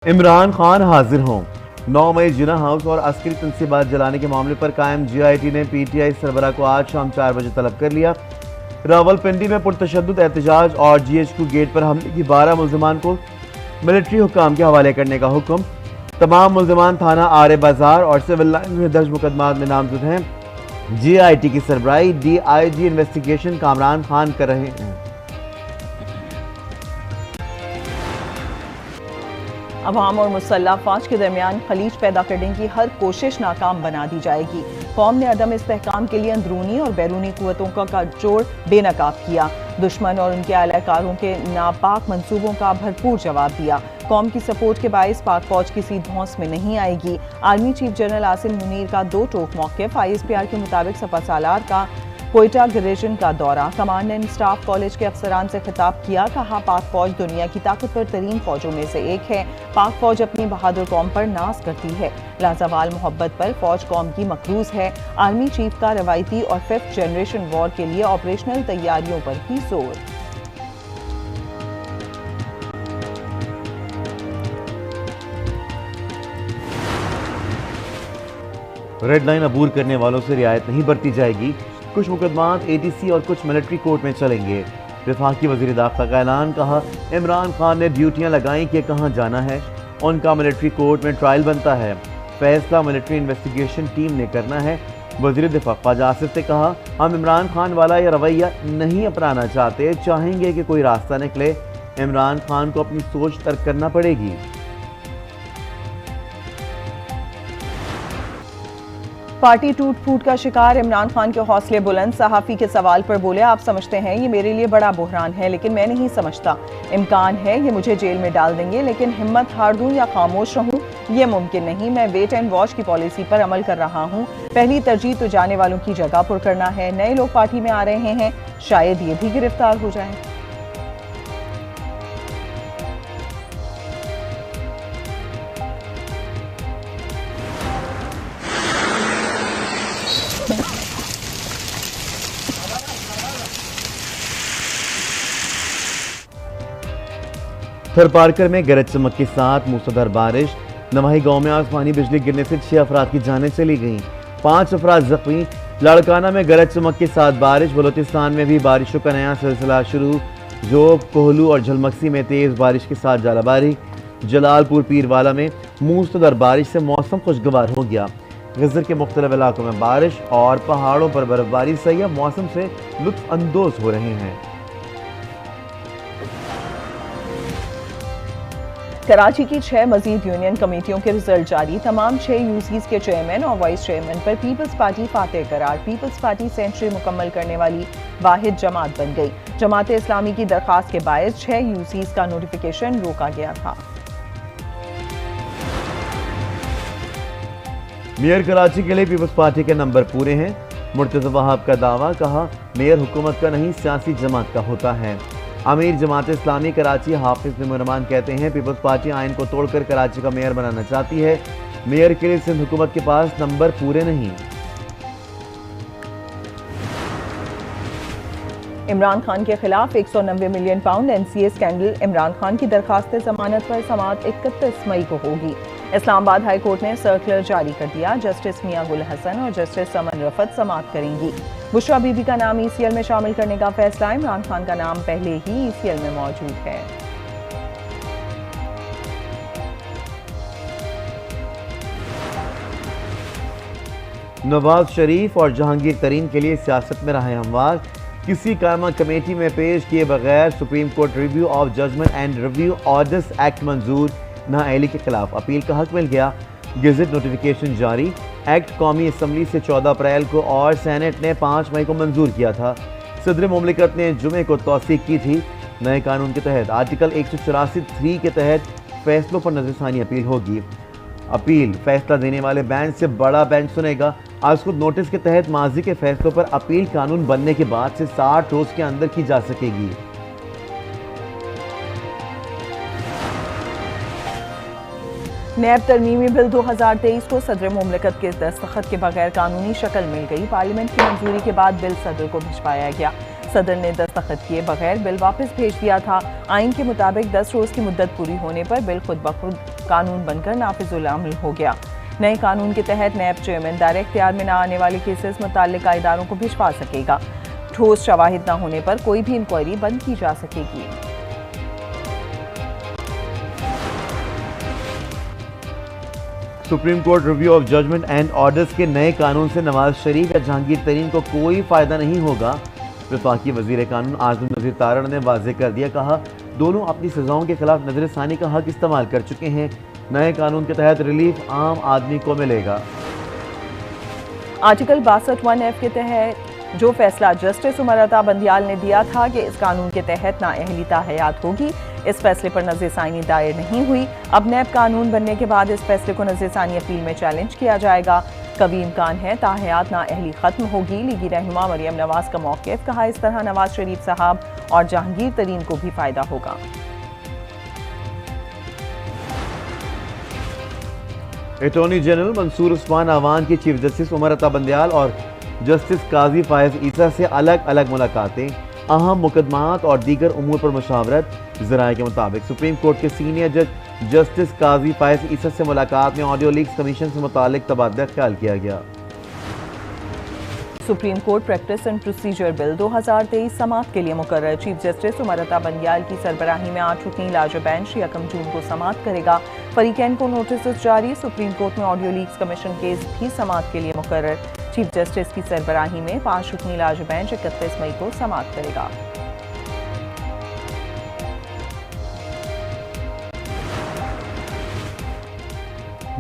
इमरान खान हाजिर हों। 9 मई जिना हाउस और अस्करी तनसीबात जलाने के मामले पर कायम GIT ने PTI सरबराह को आज शाम 4 बजे तलब कर लिया। रावलपिंडी में पुरतशद्दुद एहतजाज और GHQ गेट पर हमले की 12 मुल्जिमान को मिलिट्री हुक्काम के हवाले करने का हुक्म। तमाम मुल्जिमान थाना आरे बाजार और सिविल लाइन में दर्ज मुकदमात में नामजद हैं। GIT की सरबराही DIG इन्वेस्टिगेशन कामरान खान कर रहे हैं। अवाम और मुसल्लह फौज के दरमियान खलीज पैदा करने की हर कोशिश नाकाम बना दी जाएगी। कौम ने अदम इस्तेहकाम के लिए अंदरूनी और बैरूनी कुव्वतों का जोड़ बेनकाब किया। दुश्मन और उनके अहलकारों के नापाक मंसूबों का भरपूर जवाब दिया। कौम की सपोर्ट के बायस पाक फौज किसी धौंस में नहीं आएगी। Army chief general Asim Munir का 2 टोक मौक़िफ़। ISPR के मुताबिक सपा सालार का कोयटा ग्रेजन का दौरा। कमांड एंड स्टाफ कॉलेज के अफसरान से खिताब किया। कहा, पाक फौज दुनिया की ताकतवर तरीन फौजों में से एक है। पाक फौज अपनी बहादुर कौम पर नाज करती है। लाजवाल मोहब्बत पर फौज कौम की मकरूज है। आर्मी चीफ का रवायती और 5th जनरेशन वॉर के लिए ऑपरेशनल तैयारियों पर भी जोर। रेड लाइन अबूर करने वालों से रियायत नहीं बरती जाएगी। कुछ मुकदमात ATC और कुछ मिलिट्री कोर्ट में चलेंगे। वफाकी वज़ीर दाखिला का ऐलान। कहा, इमरान खान ने ड्यूटियां लगाई कि कहां जाना है। उनका मिलिट्री कोर्ट में ट्रायल बनता है। फैसला मिलिट्री इन्वेस्टिगेशन टीम ने करना है। वज़ीर दिफा ख्वाजा आसिफ ने कहा, हम इमरान खान वाला यह रवैया नहीं अपनाना चाहते। चाहेंगे कि कोई रास्ता निकले। इमरान खान को अपनी सोच तर्क करना पड़ेगी। पार्टी टूट फूट का शिकार इमरान खान के हौसले बुलंद। सहाफ़ी के सवाल पर बोले, आप समझते हैं ये मेरे लिए बड़ा बुहरान है, लेकिन मैं नहीं समझता। इम्कान है ये मुझे जेल में डाल देंगे, लेकिन हिम्मत हार दूं या खामोश रहूं ये मुमकिन नहीं। मैं वेट एंड वॉच की पॉलिसी पर अमल कर रहा हूं। पहली तरजीह तो जाने वालों की जगह पुर करना है। नए लोग पार्टी में आ रहे हैं, शायद ये भी गिरफ्तार हो जाएं। थरपारकर में गरज चमक के साथ मूसलाधार बारिश। नवाही गांव में आसमानी बिजली गिरने से 6 अफराद की जानें चली गईं। 5 अफराद जख्मी। लाड़काना में गरज चमक के साथ बारिश। बलोचिस्तान में भी बारिशों का नया सिलसिला शुरू। जोब, कोहलू और झलमक्सी में तेज बारिश के साथ जालाबारी। जलालपुर पीरवाला में मूसलाधार बारिश से मौसम खुशगवार हो गया। गजर के मुख्तलिफ इलाकों में बारिश और पहाड़ों पर बर्फबारी से यह मौसम से लुत्फ अंदोज हो रहे हैं। कराची की 6 मजीद यूनियन कमेटियों के रिजल्ट जारी। तमाम 6 UCs के चेयरमैन और वाइस चेयरमैन पर पीपल्स पार्टी फातेह करार। पीपल्स पार्टी सेंचुरी मुकम्मल करने वाली वाहिद जमात बन गई। जमात इस्लामी की दरखास्त के बायस 6 UCs का नोटिफिकेशन रोका गया था। मेयर कराची के लिए पीपल्स पार्टी के नंबर पूरे हैं। मुर्तज़ा वहाब का दावा। कहा, मेयर हुकूमत का नहीं सियासी जमात का होता है। अमीर जमात इस्लामी कराची हाफिज निमरमान कहते हैं, पीपल्स पार्टी आइन को तोड़कर कराची का मेयर बनाना चाहती है। मेयर के लिए सिंध हुकूमत के पास नंबर पूरे नहीं। इमरान खान के खिलाफ 190 million pound NCA scandal. Imran Khan की दरखास्त जमानत पर समाअत 31 मई को होगी। इस्लामाबाद हाई कोर्ट ने सर्कुलर जारी कर दिया। जस्टिस मियां गुल हसन और जस्टिस समन रफत समाअत करेंगी। बुशरा बीबी का नाम ECL में शामिल करने का फैसला। इमरान खान का नाम पहले ही ECL में मौजूद है। नवाज शरीफ और जहांगीर तरीन के लिए सियासत में रहे हमवार। किसी कारमा कमेटी में पेश किए बगैर Supreme Court review of judgment and review orders act मंजूर। नाअहली के खिलाफ अपील का हक मिल गया। गेजेट नोटिफिकेशन जारी। एक्ट कौमी असम्बली से 14 अप्रैल को और सेनेट ने 5 मई को मंजूर किया था। सदर मुमलिकत ने जुमे को तौसीक की थी। नए कानून के तहत आर्टिकल 184(3) के तहत फैसलों पर नजरसानी अपील होगी। अपील फैसला देने वाले बेंच से बड़ा बेंच सुनेगा। आज खुद नोटिस के तहत माजी के फैसलों पर अपील कानून बनने के बाद से 60 रोज के अंदर की जा सकेगी। नैब तरमीमी बिल 2023 को सदर मुमलिकत के दस्तखत के बगैर कानूनी शक्ल मिल गई। पार्लियामेंट की मंजूरी के बाद बिल सदर को भिजवाया गया। सदर ने दस्तखत किए बगैर बिल वापस भेज दिया था। आइन के मुताबिक 10 रोज की मुद्दत पूरी होने पर बिल खुद ब खुद कानून बनकर नाफिजुल अमल हो गया। नए कानून के तहत नैब चेयरमैन दायरे इख्तियार में न आने वाले केसेस मुताल्लिका इदारों को भिजवा सकेगा। ठोस शवाहिद न होने पर कोई भी इंक्वायरी बंद की जा सकेगी। Supreme Court review of judgment and orders के नए कानून से नवाज शरीफ या जहांगीर तरीन को कोई फायदा नहीं होगा। वफाकी वजीर कानून आजम नज़ीर तारड़ ने वाजे कर दिया, कहा दोनों अपनी सजाओं के खिलाफ नजरसानी का हक इस्तेमाल कर चुके हैं। नए कानून के तहत रिलीफ आम आदमी को मिलेगा। आर्टिकल 62(1)(f) के तहत जो फैसला जस्टिस उमर अता बंदियाल ने दिया था कि इस कानून के तहत नाअहली ताहयात होगी, इस फैसले पर नज़रसानी दायर नहीं हुई। अब नैब कानून बनने के बाद इस फैसले को नज़रसानी अपील में चैलेंज किया जाएगा। कभी इम्कान है ताहयात नाअहली खत्म होगी। लीगी रहनुमा मरियम नवाज का मौक़िफ़, कहा इस तरह नवाज शरीफ साहब और जहांगीर तरीन को भी फायदा होगा। अटॉर्नी जनरल मंसूर उस्मान अवान की चीफ जस्टिस उमर अता बंदियाल और जस्टिस काजी फायज ईसा से अलग अलग मुलाकातें, अहम मुकदमात और दीगर उमूर पर मुशावरत। ज़राए के मुताबिक सुप्रीम कोर्ट के सीनियर जज जस्टिस काजी फायज ईसा से मुलाकात में ऑडियो लीक्स कमीशन से मुतालिक तबादला ख्याल किया गया। Supreme court practice and procedure bill 2023 समाअत के लिए मुकर्रर। चीफ जस्टिस उमर अता बंदियाल की सरबराही में 8 रुकनी लार्ज बेंच 1 जून को समाअत करेगा। फरीकैन को नोटिस जारी। सुप्रीम कोर्ट में ऑडियो लीक्स कमीशन केस भी समाअत के लिए मुकर्रर। चीफ जस्टिस की सरबराही में 5 रुकनी लार्ज बेंच 31 मई को समाअत करेगा।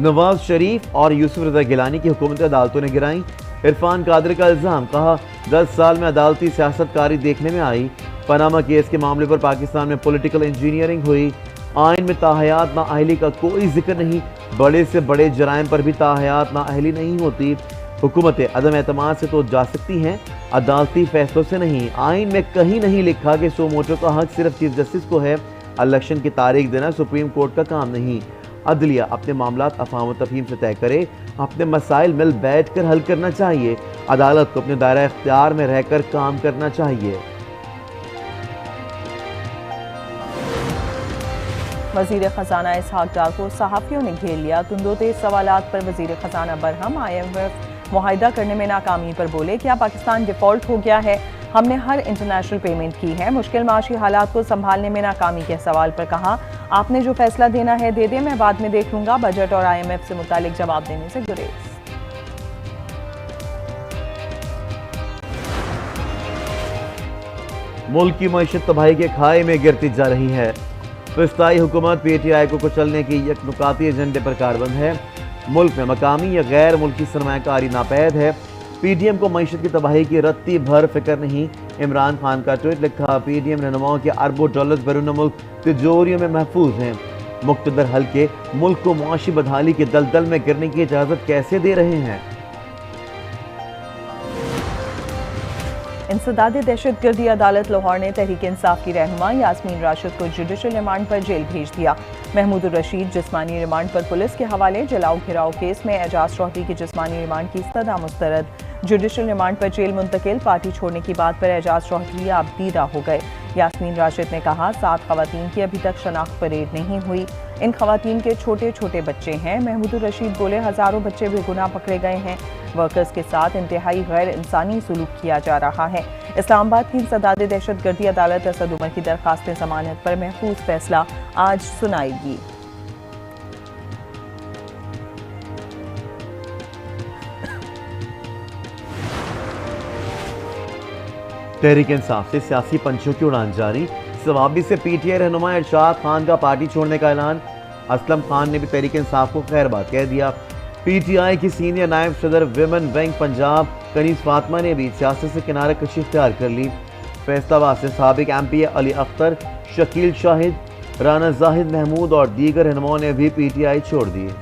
नवाज शरीफ और यूसुफ रजा गिलानी की हुकूमत अदालतों ने गिराई। इरफान कादर का इल्जाम, कहा 10 साल में अदालती सियासतकारी देखने में आई। पनामा केस के मामले पर पाकिस्तान में पॉलिटिकल इंजीनियरिंग हुई। आइन में ताहयात नाअहली का कोई जिक्र नहीं। बड़े से बड़े जराइम पर भी ताहयात नाअहली नहीं होती। हुकूमतें अदम एतमाद से तो जा सकती हैं, अदालती फैसलों से नहीं। आइन में कहीं नहीं लिखा कि सो मोटो का हक सिर्फ चीफ जस्टिस को है। इलेक्शन की तारीख देना सुप्रीम कोर्ट का काम नहीं। अदलिया अपने मामलात अफवाह तफहीम से तय करे। अपने मसाइल मिल बैठ कर हल करना चाहिए। अदालत को अपने दायरा इख्तियार में रहकर काम करना चाहिए। वजीर खजाना इसहाक डार को सहाफियों ने घेर लिया। तुंदोतेज सवालात पर वजीर खजाना बरहम IMF मुआहिदा करने में नाकामी पर बोले, क्या पाकिस्तान डिफॉल्ट हो गया है? हमने हर इंटरनेशनल पेमेंट की है। मुश्किल माशी हालात को संभालने में नाकामी के सवाल पर कहा, आपने जो फैसला देना है दे दे, मैं बाद में देख लूंगा। बजट और IMF से मुतालिक जवाब देने से गुरेज। मुल्क की मईशत तबाही के खाए में गिरती जा रही है। फिस्ताई हुकूमत PTI को कुचलने की यकनुकाती एजेंडे पर कारबंद है। मुल्क में मकामी या गैर मुल्की सरमायाकारी नापैद है। PDM को मईशत की तबाही की रत्ती भर फिक्र नहीं। इमरान खान का ट्वीट, लिखा PDM रहनुमाओं के अरबों डॉलर्स बैरून मुल्क तिजोरियों में महफूज हैं। मुक़्तदर हल्के मुल्क को मुआशी बदहाली के दलदल में गिरने की इजाज़त कैसे दे रहे हैं? इंसदाद दहशतगर्दी अदालत लाहौर ने तहरीक इंसाफ की रहनुमा यास्मीन राशिद को जुडिशल रिमांड पर जेल भेज दिया। महमूद रशीद जिस्मानी रिमांड पर पुलिस के हवाले। जलाओ घिराव केस में एजाज चौधरी की जिस्मानी रिमांड की इस्तदा मुस्तरद। जुडिशल रिमांड पर जेल मुंतकिल। पार्टी छोड़ने की बात पर एजाज चौधरी अब दीदा हो गए। यास्मीन राशिद ने कहा, 7 खवातीन की अभी तक शनाख्त परेड नहीं हुई। इन खवातीन के छोटे छोटे बच्चे हैं। महमूद रशीद बोले, हजारों बच्चे बेगुनाह पकड़े गए हैं। वर्कर्स के साथ इंतहाई गैर इंसानी सलूक किया जा रहा है। इस्लामाबाद की इंसदाद दहशतगर्दी अदालत असद उमर की दरखास्त जमानत पर महफूज फैसला आज सुनाएगी। तहरीक इंसाफ से सियासी पंचों की उड़ान जारी। सवाबी से PTI रहनुमा इरशाद खान का पार्टी छोड़ने का ऐलान। असलम खान ने भी तहरीक इंसाफ को खैर बात कह दिया। PTI की सीनियर नायब सदर विमेन विंग पंजाब कनीज फातिमा ने भी सियासत से किनारा कशी इख्तियार कर ली। फैसलाबाद से साबिक MP अली अख्तर, शकील शाहिद, राना जाहिद महमूद और दीगर रहनुमाओं ने भी PTI छोड़ दिए।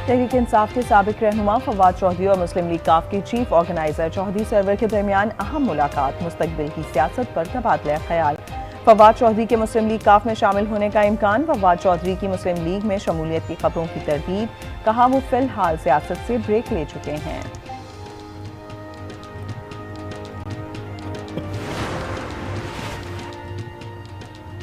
तहरीक इंसाफ के साबिक रहनुमा फवाद चौधरी और मुस्लिम लीग काफ के चीफ ऑर्गेनाइजर चौधरी सरवर के दरमियान अहम मुलाकात। मुस्तकबिल की सियासत पर तबादला ख्याल। फवाद चौधरी के मुस्लिम लीग काफ में शामिल होने का इम्कान। फवाद चौधरी की मुस्लिम लीग में शमूलियत की खबरों की तरदीद। कहा, वो फिलहाल सियासत से ब्रेक ले चुके हैं।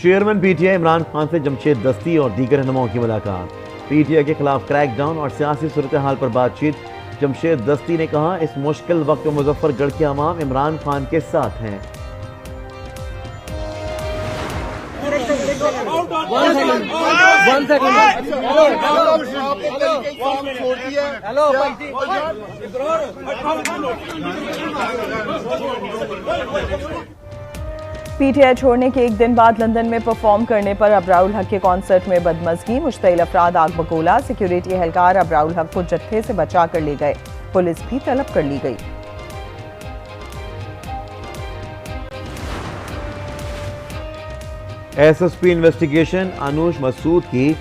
चेयरमैन पीटीआई इमरान खान से जमशेद दस्ती और दीगर रहनुमाओं की मुलाकात। पीटीआई के खिलाफ क्रैकडाउन और सियासी सूरत हाल पर बातचीत। जमशेद दस्ती ने कहा, इस मुश्किल वक्त में मुजफ्फरगढ़ के अवाम इमरान खान के साथ हैं। पीटीआई छोड़ने के एक दिन बाद लंदन में परफॉर्म करने पर अबराउल हक के कॉन्सर्ट में बदमजगी। मुश्तइल अफराद आग बगोला। सिक्योरिटी एहलकार अबराउल हक को जत्थे से बचा कर ले गए। पुलिस भी तलब कर ली गई। SSP investigation. अनूश मसूद की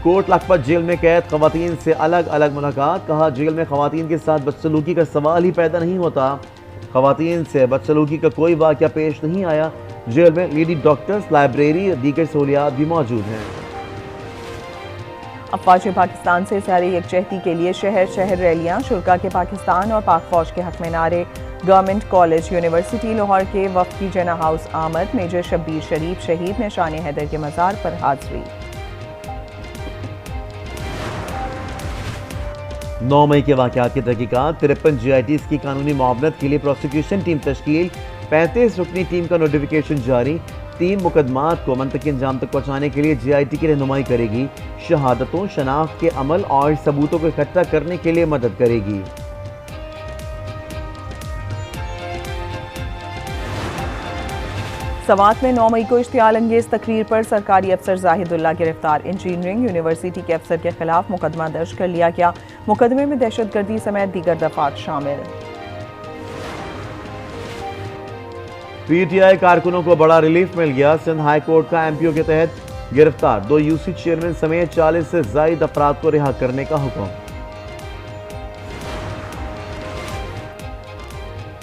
कोट लखपत जेल में कैद खवातीन से अलग अलग मुलाकात। कहा, जेल में खवातीन के साथ बदसलूकी का सवाल ही पैदा नहीं होता। खवातीन से बदसलूकी का कोई वाक़या पेश नहीं आया। जेल में लीडी डॉक्टर्स, लाइब्रेरी और दीगर सहूलियात भी मौजूद हैं। अफवाज पाकिस्तान से सारी यकजहती के लिए शहर शहर रैलियां। शुरा के पाकिस्तान और पाक फौज के हक में नारे। गवर्नमेंट कॉलेज यूनिवर्सिटी लाहौर के वफ़द की जना हाउस आमद। मेजर शब्बीर शरीफ शहीद निशान हैदर के मज़ार पर हाज़री। 9 मई के वाक़यात की तहकीकात। 53 GITs की कानूनी मुआवनत के लिए प्रोसिक्यूशन टीम तश्कील। 35 रुकनी टीम का नोटिफिकेशन जारी। टीम मुकदमात को मंतकी अंजाम तक पहुँचाने के लिए GIT की रहनुमाई करेगी। शहादतों, शनाख्त के अमल और सबूतों को इकट्ठा करने के लिए मदद करेगी। सवात में 9 मई को इश्तियाल अंगेज तकरीर पर सरकारी अफसर जाहिदुल्ला गिरफ्तार। इंजीनियरिंग यूनिवर्सिटी के अफसर के खिलाफ मुकदमा दर्ज कर लिया गया। मुकदमे में दहशतगर्दी समेत दीगर दफात शामिल। पीटीआई कारकुनों को बड़ा रिलीफ मिल गया। सिंध हाई कोर्ट का MPO के तहत गिरफ्तार 2 UC चेयरमैन समेत 40 से जायद अफराद को रिहा करने का हुक्म।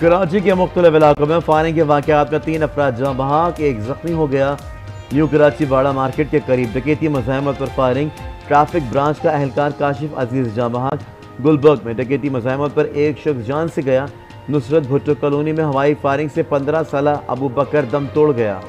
कराची के मुख्तलिफ इलाकों में फायरिंग के वाक़यात में 3 अफराद जाँ बहक, 1 जख्मी हो गया। न्यू कराची बाड़ा मार्केट के करीब डकैती मज़ाहमत पर फायरिंग। ट्रैफिक ब्रांच का एहलकार काशिफ अजीज जाँ बहक। गुलबर्ग में डकैती मज़ाहमत पर 1 शख्स जान से गया। नुसरत भुट्टो कॉलोनी में हवाई फायरिंग से 15 साला अबू बकर दम तोड़ गया।